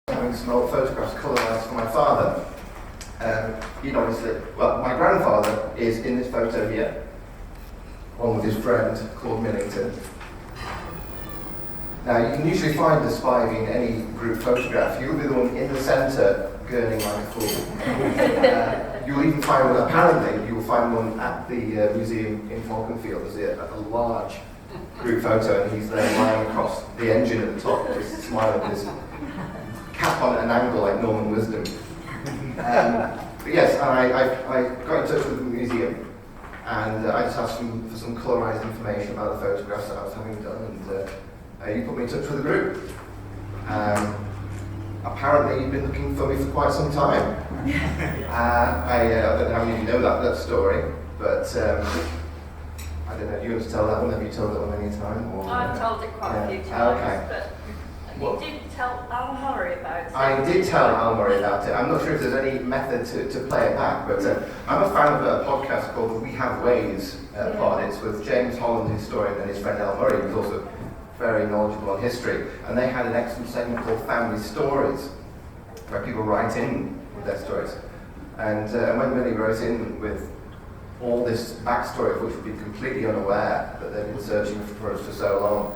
Having some old photographs colorised for my father. He'd obviously, well, my grandfather is in this photo here, along with his friend, Claude Millington. Now, you can usually find a Spivey in any group photograph. You'll be the one in the centre, gurning like a fool. You'll even find one, apparently, you'll find one at the museum in Falcon Field. There's a large group photo, and he's there lying across the engine at the top, just smiling with his cap on at an angle like Norman Wisdom. But yes, I got in touch with the museum, and I just asked them for some colorised information about the photographs that I was having done, and you put me in touch with the group. Apparently you've been looking for me for quite some time. I don't know how many of you know that story, but I don't know, do you want to tell that one? Have you told that one any time? Or, I've told it quite a few times, okay. But you did tell Al Murray about it. I did tell Al Murray about it. I'm not sure if there's any method to play it back, but I'm a fan of a podcast called the We Have Ways pod. It's with James Holland, the historian, and his friend Al Murray, who's also very knowledgeable on history. And they had an excellent segment called Family Stories, where people write in with their stories. And when Millie wrote in with all this backstory of which we've been completely unaware that they've been searching for us for so long,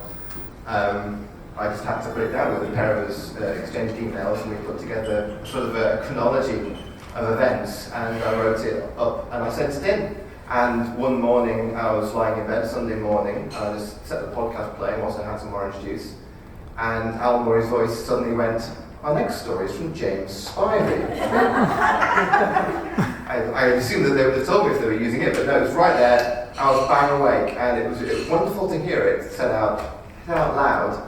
I just had to put it down with a pair of us exchanged emails, and we put together sort of a chronology of events, and I wrote it up and I sent it in. And one morning I was lying in bed, Sunday morning, and I just set the podcast playing whilst I had some orange juice, and Al Murray's voice suddenly went, "Our next story is from James Spivey." I assumed that they would have told me if they were using it, but no, it was right there. I was bang awake, and it was wonderful to hear it said out loud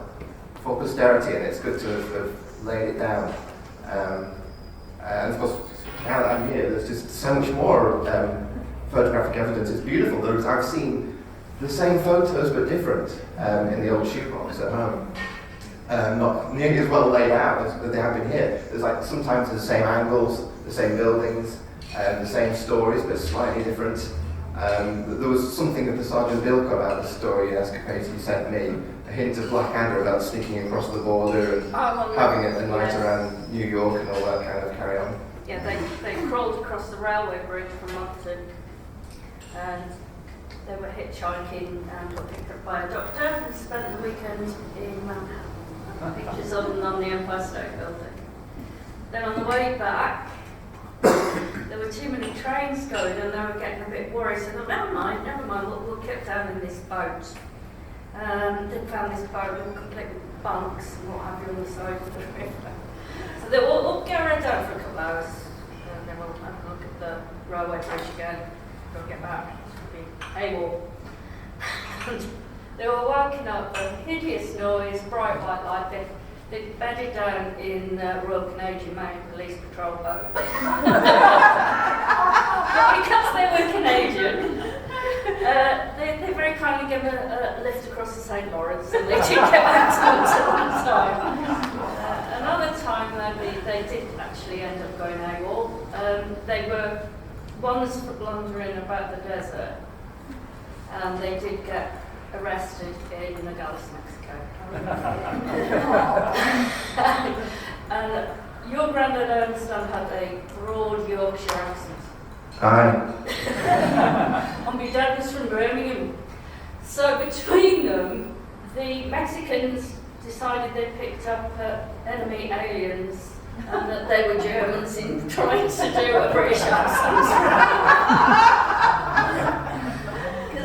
for posterity, and it's good to have laid it down. And of course, now that I'm here, there's just so much more photographic evidence. It's beautiful. I've seen the same photos but different in the old shoebox at home. Not nearly as well laid out as they have been here. There's like sometimes the same angles, the same buildings, the same stories but slightly different. There was something that the Sergeant Bilko about the story in Escapades he sent me, a hint of Blackadder about sneaking across the border and having a night around New York and all that kind of carry on. Yeah, they crawled across the railway bridge from London, and they were hitchhiking and were picked up by a doctor and spent the weekend in Manhattan. Pictures on the Empire State Building. Then on the way back, there were too many trains going and they were getting a bit worried, so they thought, never mind, we'll get down in this boat. They found this boat all complete with bunks and what have you on the side of the river. So they will go around down for a couple of hours, and then we'll have a look at the railway bridge again, go get back, it'll be AWOL. And they were woken up by a hideous noise, bright white light. They'd bedded down in Royal Canadian Mounted Police Patrol boat. Because they were Canadian, they very kindly gave a lift across the St. Lawrence, and they did get back to London on time. Another time they did actually end up going AWOL. They were ones for blundering about the desert, and they did get arrested in Nogales, Mexico. And your granddad, I understand, had a broad Yorkshire accent. Aye. And my dad was from Birmingham. So between them, the Mexicans decided they picked up enemy aliens and that they were Germans in trying to do a British accent.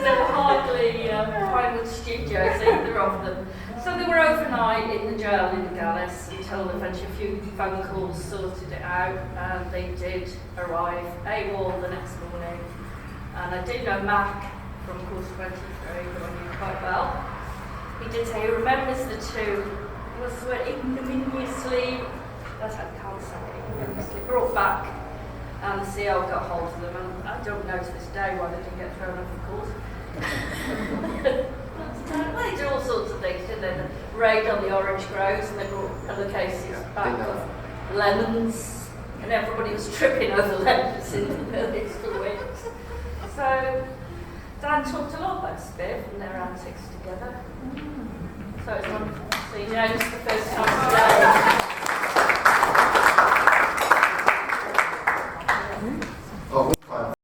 They were hardly Pinewood Studios, either of them. So they were overnight in the jail in Nogales until eventually a few phone calls sorted it out, and they did arrive AWOL the next morning. And I do know Mac from course 23, who I knew quite well. He did say he remembers the two. He was ignominiously, that's how I can't say it, ignominiously brought back. And the CO got hold of them, and I don't know to this day why they didn't get thrown off the course. Well, they did all sorts of things, didn't they? The raid on the orange groves, and they brought pillowcases back of lemons, and everybody was tripping over lemons in the village for weeks. So Dan talked a lot about Spiv and their antics together. So it's wonderful to see James the first time today.